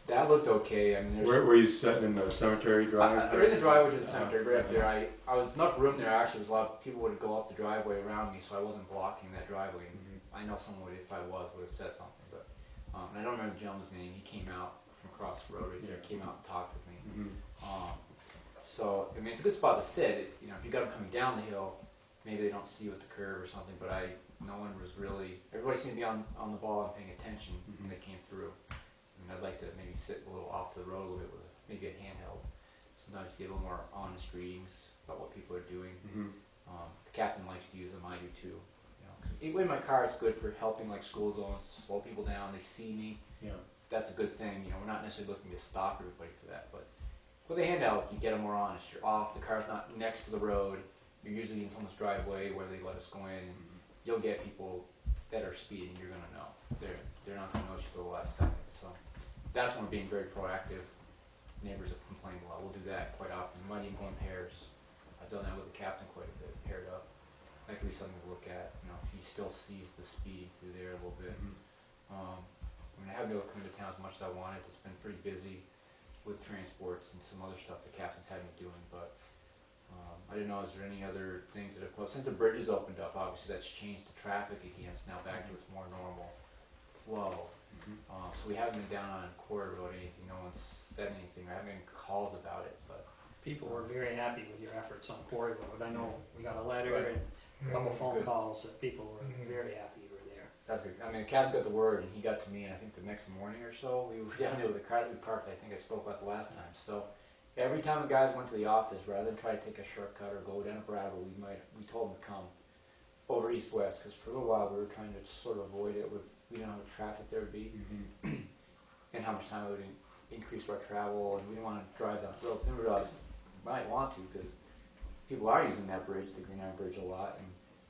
that looked okay. I mean, there's Where were you sitting in the cemetery drive? we're in the driveway to the cemetery, right up there. I was enough room there. Actually, there was a lot of people would go up the driveway around me, so I wasn't blocking that driveway. I know someone would, if I was, would have said something, but and I don't remember the gentleman's name. He came out from across the road right there, came out and talked with me. So I mean, it's a good spot to sit. You know, if you got them coming down the hill, maybe they don't see you at the curve or something. But no one was really. Everybody seemed to be on the ball and paying attention when they came through. I mean, I'd like to maybe sit a little off to the road a little bit with maybe a handheld. Sometimes get a little more honest readings about what people are doing. The captain likes to use them. I do too. In my car, it's good for helping like school zones, slow people down, they see me. Yeah. That's a good thing. You know, we're not necessarily looking to stop everybody for that, but with a handout, you get them more honest. You're off, the car's not next to the road, you're usually in someone's driveway where they let us go in, and you'll get people that are speeding, you're gonna know. They're not gonna notice you for the last second, so that's when we're being very proactive. Neighbors have complained a lot, we'll do that quite often. We might even go in pairs. I've done that with the captain quite a bit, paired up. That could be something to look at, you know, if he still sees the speed through there a little bit. I mean, I haven't been able to come into town as much as I wanted. It's been pretty busy with transports and some other stuff the captain's had me doing, but I didn't know, is there any other things that have closed? Since the bridge has opened up, obviously that's changed the traffic again. It's now back to its more normal flow. So we haven't been down on Quarry Road or anything. No one's said anything. I haven't been calls about it, but People were very happy with your efforts on Quarry Road. I know we got a letter and a couple phone Good. calls that people were very happy you were there. that's good. I mean, the captain got the word, and he got to me, and I think the next morning or so, we were down there with the car that we parked. I think I spoke about the last time. So every time the guys went to the office, rather than try to take a shortcut or go down a Brattle, we told them to come over east-west, because for a little while we were trying to sort of avoid it with, we didn't know how much traffic there would be, and how much time it would increase our travel, and we didn't want to drive down the road. Then we realized we might want to, because people are using that bridge, the Green Iron Bridge, a lot, and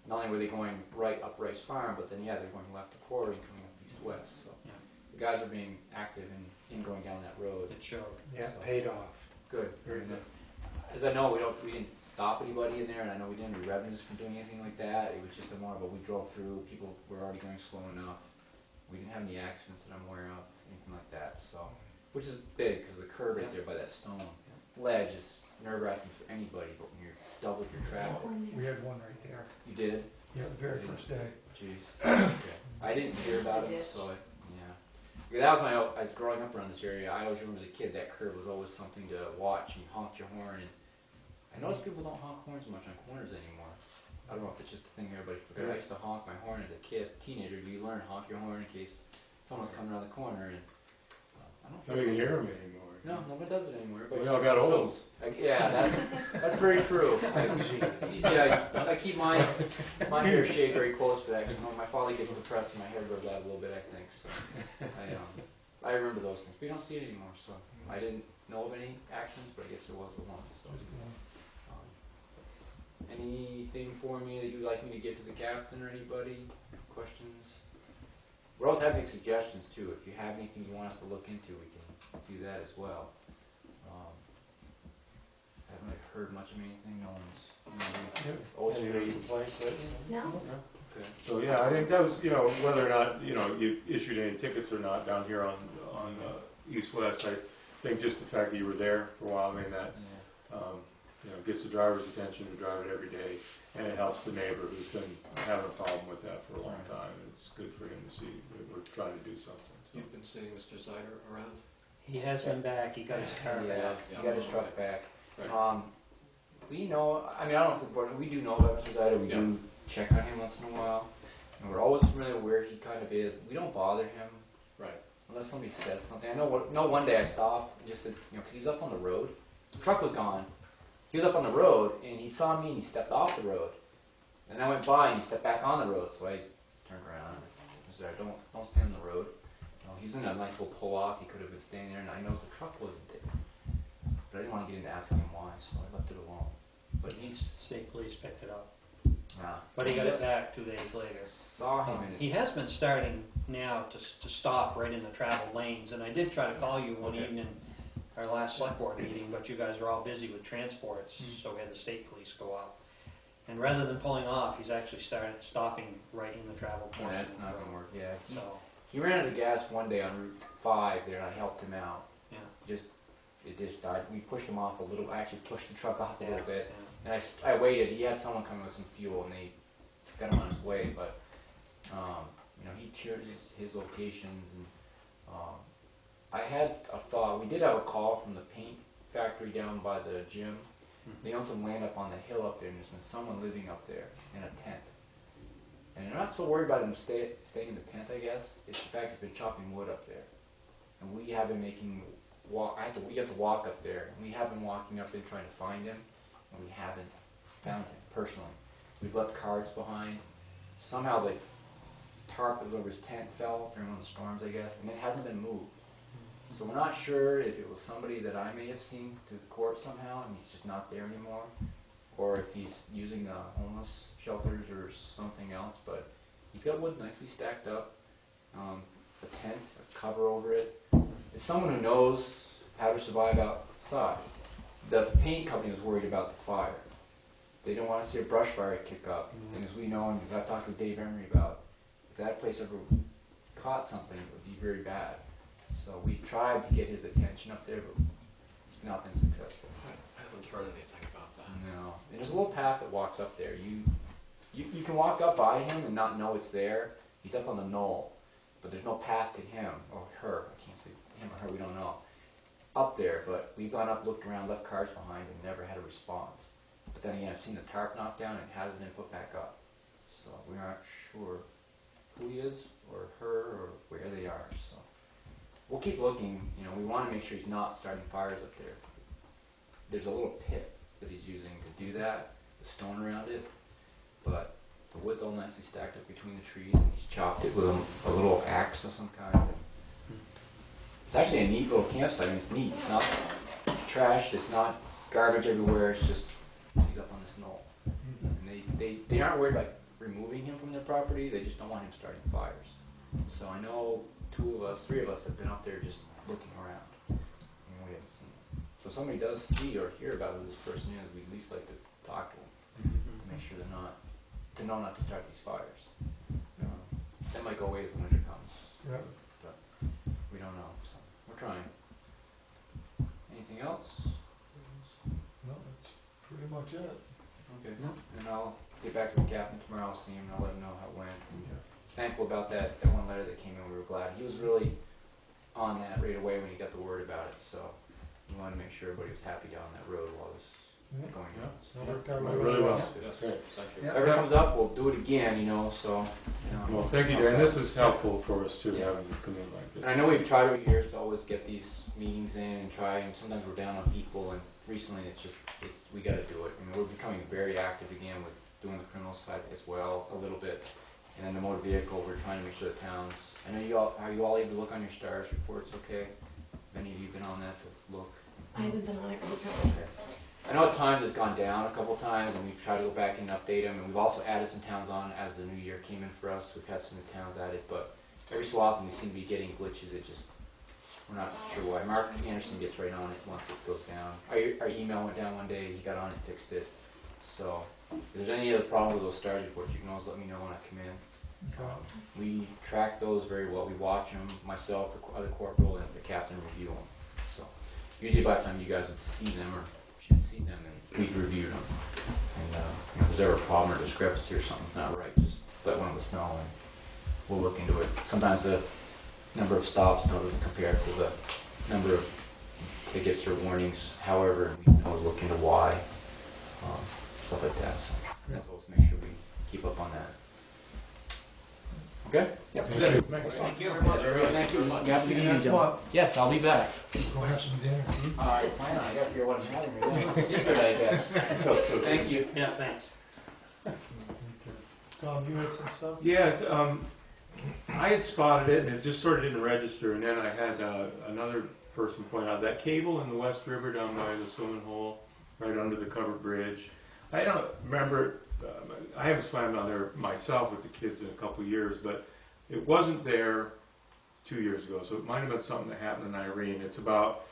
not only were they going right up Rice Farm, but then they're going left to Quarry and coming up east-west. So Yeah. the guys are being active in going down that road. It showed. Yeah, paid off. Good. Very And, good. as I know, we didn't stop anybody in there, and I know we didn't have any revenues from doing anything like that. It was just a more of a, we drove through, people were already going slow enough. We didn't have any accidents that I'm aware of, anything like that, so, which is big, because the curb right there by that stone ledge is nerve-wracking for anybody, but when you're double your traffic. We had one right there. You did? Yeah, the very first day. Jeez. Okay. I didn't hear about it, so yeah, that was I was growing up around this area. I always remember as a kid that curve was always something to watch. You honk your horn, and I notice people don't honk horns much on corners anymore. I don't know if it's just a thing everybody forgot. I used to honk my horn as a teenager. You learn to honk your horn in case someone's coming around the corner, and I don't. Don't even hear them anymore. No, nobody does it anymore. We all got old. Yeah, that's very true. I keep my hair shaved very close for that, because when my father gets depressed and my hair grows out a little bit, I think. So I remember those things. We don't see it anymore, so I didn't know of any accidents, but I guess there was the one. So anything for me that you'd like me to get to the captain or anybody? Questions? We're always having suggestions too. If you have anything you want us to look into, we can do that as well. I haven't really heard much of anything. No one's always Any great. complaints lately? No? Okay. So yeah, I think that was, whether or not, you issued any tickets or not down here on east-west, I think just the fact that you were there for a while, I mean, that, gets the driver's attention to drive it every day, and it helps the neighbor who's been having a problem with that for a long time, and it's good for him to see that we're trying to do something. So. You've been seeing Mr. Zider around? He has been back, he got his car back. Yes, he got his truck back. Right. We know, I don't know if the board, we do know about Mr. Zider, we do check on him once in a while, and we're always familiar where he kind of is. We don't bother him. Right. Unless somebody says something. I know one day I stopped and just said, because he was up on the road. The truck was gone. He was up on the road, and he saw me, and he stepped off the road. And I went by, and he stepped back on the road, so I turned around and said, don't stay on the road. He was in a nice little pull-off. He could have been staying there, and I noticed the truck wasn't there. But I didn't want to get into asking him why, so I left it alone. But State police picked it up. nah, But he got it back 2 days later. saw him, and He has been starting now to stop right in the travel lanes, and I did try to call you one evening, our last select board meeting, but you guys were all busy with transports, so we had the state police go out. And rather than pulling off, he's actually started stopping right in the travel yeah, portion. that's of the not road. going to work. Yeah, So, he ran out of gas one day on Route 5 there, and I helped him out. yeah. It just died. We pushed him off a little. I actually pushed the truck off a little bit. Yeah. And I waited. He had someone coming with some fuel, and they got him on his way. But he cheered his locations, and I had a thought. We did have a call from the paint factory down by the gym. They own some land up on the hill up there, and there's been someone living up there in a tent. And they're not so worried about him staying in the tent, I guess. It's the fact he's been chopping wood up there, and we have been making walk. We have to walk up there, and we have been walking up there trying to find him, and we haven't found him personally. We've left cards behind. Somehow the tarp that was over his tent fell during one of the storms, I guess, and it hasn't been moved. So we're not sure if it was somebody that I may have seen to the court somehow, and he's just not there anymore, or if he's using the homeless shelters or something else. But he's got wood nicely stacked up, a tent, a cover over it. It's someone who knows how to survive outside. The paint company was worried about the fire. They didn't want to see a brush fire kick up. And as we know, and I've talked with Dave Emery about, if that place ever caught something, it would be very bad. So we tried to get his attention up there, but it's not been successful. I haven't heard anything about that. No. And there's a little path that walks up there. You can walk up by him and not know it's there. He's up on the knoll, but there's no path to him or her. I can't say him or her, we don't know. Up there, but we've gone up, looked around, left cars behind, and never had a response. But then again, I've seen the tarp knocked down and it hasn't been put back up. So we aren't sure who he is or her or where they are. So we'll keep looking. You know, we want to make sure he's not starting fires up there. There's a little pit that he's using to do that, the stone around it, but the wood's all nicely stacked up between the trees, and he's chopped it with a little axe of some kind. It's actually a neat little campsite. I mean, it's neat. It's not trashed. It's not garbage everywhere. It's just he's up on this knoll, and they aren't worried about removing him from their property. They just don't want him starting fires. So I know 3 of us have been up there just looking around, and we haven't seen him. So if somebody does see or hear about who this person is, we'd at least like to talk to them to make sure to know not to start these fires. That might go away as the winter comes. Yeah. But we don't know, so we're trying. Anything else? No, that's pretty much it. Okay. And I'll get back to the captain tomorrow, I'll see him, and I'll let him know how it went. And thankful about that one letter that came in, we were glad. He was really on that right away when he got the word about it, so we wanted to make sure everybody was happy down that road while it was going on. It worked out Really well. Yes, Great. thank you. If ever comes up, we'll do it again, so. Well, thank you, Darren. This is helpful for us too, having you come in like And this. I know we've tried over the years to always get these meetings in and try, and sometimes we're down on people, and recently we gotta do it. I mean, we're becoming very active again with doing the criminal side as well, a little bit. And then the motor vehicle, we're trying to make sure the towns, I know are you all able to look on your STARS reports okay? Have any of you been on that to look? I haven't been on it recently. Okay. I know at times it's gone down a couple times, and we've tried to go back and update them, and we've also added some towns on as the new year came in for us. We've had some new towns added, but every so often we seem to be getting glitches. We're not sure why. Mark Anderson gets right on it once it goes down. Our email went down one day, he got on it, fixed it. So if there's any other problem with those STARS reports, you can always let me know when I come in. We track those very well. We watch them, myself, the other corporal, and the captain review them. So usually by the time you guys would see them or should see them, and we'd review them. And if there's ever a problem or discrepancy or something's not right, just let one of us know, and we'll look into it. Sometimes the number of stops doesn't compare to the number of tickets or warnings. However, we can always look into why, stuff like that. So let's always make sure we keep up on that. Okay? Yep. Thank you. Thank you. Thank you. You have a good evening, Next Joe. month. Yes, I'll be back. Go have some dinner. I plan on. I got to figure out what I'm having right now. Secret, I guess. Thank you. Yeah, thanks. Tom, you had some stuff? Yeah, I had spotted it and it just sort of didn't register, and then I had another person point out that cable in the West River down by the swimming hole, right under the covered bridge. I don't remember, I haven't swam down there myself with the kids in a couple of years, but it wasn't there 2 years ago, so it might have been something that happened in Irene. It's about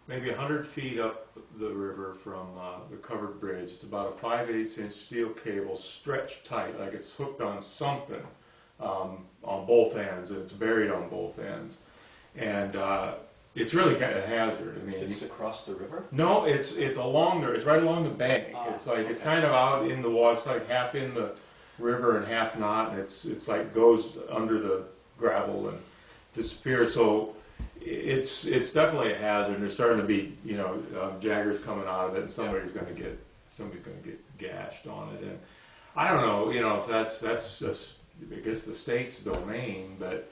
maybe 100 feet up the river from the covered bridge. It's about a 5/8 inch steel cable stretched tight, like it's hooked on something on both ends, and it's buried on both ends. And it's really kind of a hazard. I mean, It's across the river? no, it's along there. It's right along the bank. It's like it's okay. kind of out in the water. It's like half in the river and half not. And it's like goes under the gravel and disappears. So it's definitely a hazard. And there's starting to be jaggers coming out of it, and somebody's going to get gashed on it. And I don't know, if that's just I guess the state's domain, but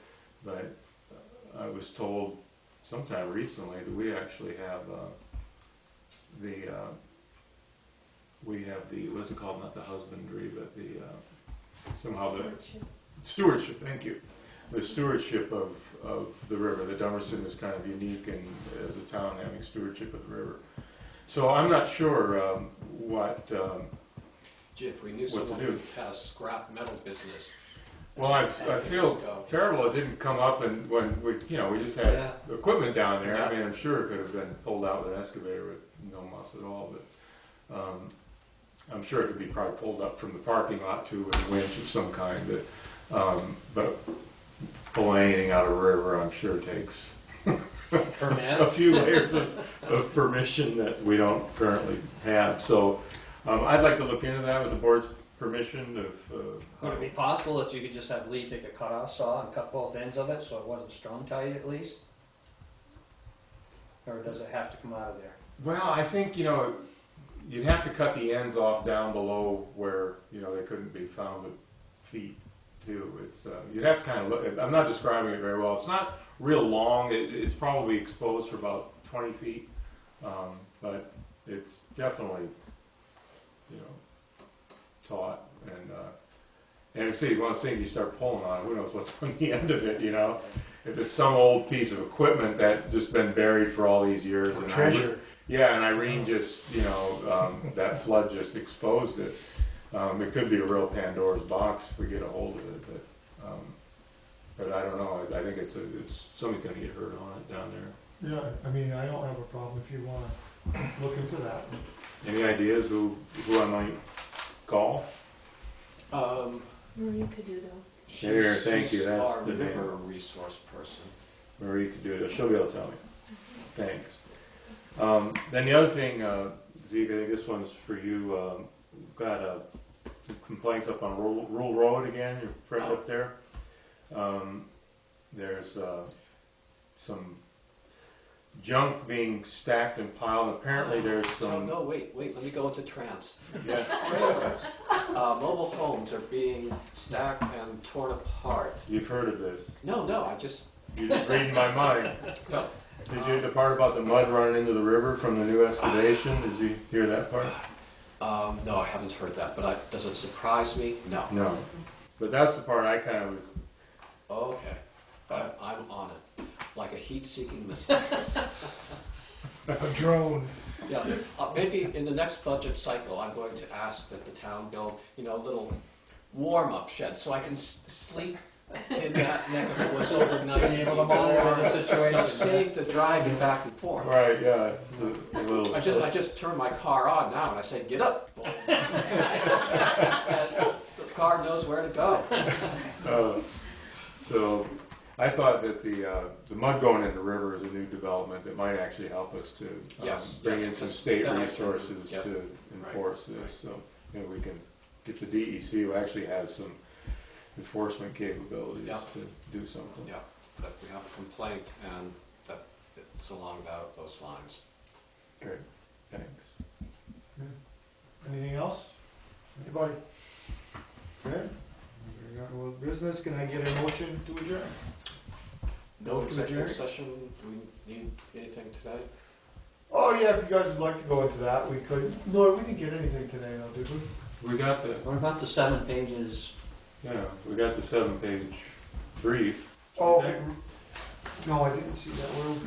I was told sometime recently that we actually have the what's it called? Not the husbandry, but the somehow the stewardship. Thank you. The stewardship of the river. The Dummerston is kind of unique as a town having stewardship of the river. So I'm not sure what. Gee, if we knew What to someone do. who has scrap metal business. Well, I feel terrible it didn't come up, and when we just had equipment down there. I mean, I'm sure it could have been pulled out with an excavator with no muss at all, but I'm sure it could be probably pulled up from the parking lot too with a winch of some kind. But pulling anything out of a river, I'm sure takes Permit? a few layers of permission that we don't currently have. So I'd like to look into that with the board's permission Would it be possible that you could just have Lee take a cut-off saw and cut both ends of it so it wasn't strung tight at least? Or does it have to come out of there? well, I think, you'd have to cut the ends off down below where, they couldn't be found with feet too. It's, you'd have to kind of look, I'm not describing it very well. It's not real long. It's probably exposed for about 20 feet. But it's definitely, taut. And see, one of those things you start pulling on, who knows what's on the end of it, If it's some old piece of equipment that's just been buried for all these years. And Treasure. and Irene just, that flood just exposed it. It could be a real Pandora's box if we get a hold of it, but I don't know. I think it's somebody's gonna get hurt on it down there. Yeah, I mean, I don't have a problem if you wanna look into that. Any ideas who I might call? Marie could do though. Here, thank you, that's our the name. river resource person. Marie could do it. She'll be able to tell me. Thanks. Then the other thing, Zeke, I think this one's for you. We've got some complaints up on Rule Road again, your friend up there. There's some junk being stacked and piled. Apparently there's some... No, wait, let me go into trance. Yeah. Trailers. Mobile homes are being stacked and torn apart. You've heard of this. No, You're just reading my mind. No. Did you hear the part about the mud running into the river from the new excavation? Did you hear that part? No, I haven't heard that, but does it surprise me? No. No. But that's the part I kind of was... Okay, I'm on it, like a heat-seeking missile. A drone. Yeah, maybe in the next budget cycle, I'm going to ask that the town build, little warm-up shed so I can sleep in that neck of the woods overnight. Being able to monitor the situation. Save the driving back and forth. Right, yeah, it's a little... I just turn my car on now and I say, get up. The car knows where to go. So I thought that the mud going in the river is a new development that might actually help us to bring in some state resources to enforce this. So we can get the DEC, who actually has some enforcement capabilities to do something. Yeah, but we have a complaint and that it's along those lines. Great, thanks. Anything else? Anybody? Good. We got no business. Can I get a motion to adjourn? No executive session, do we need anything today? Oh yeah, if you guys would like to go into that, we could. No, we didn't get anything today, though, did we? We got What about the 7 pages? we got the 7-page brief. Oh, no, I didn't see that.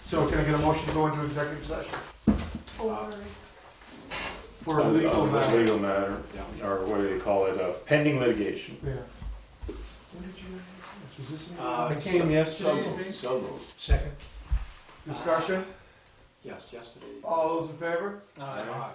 So can I get a motion to go into executive session? For a legal matter. Legal matter, or what do they call it, pending litigation. Yeah. When did you, was this, it came yesterday? So moved. Second. Discussion? Yes, yesterday. All those in favor? Aye.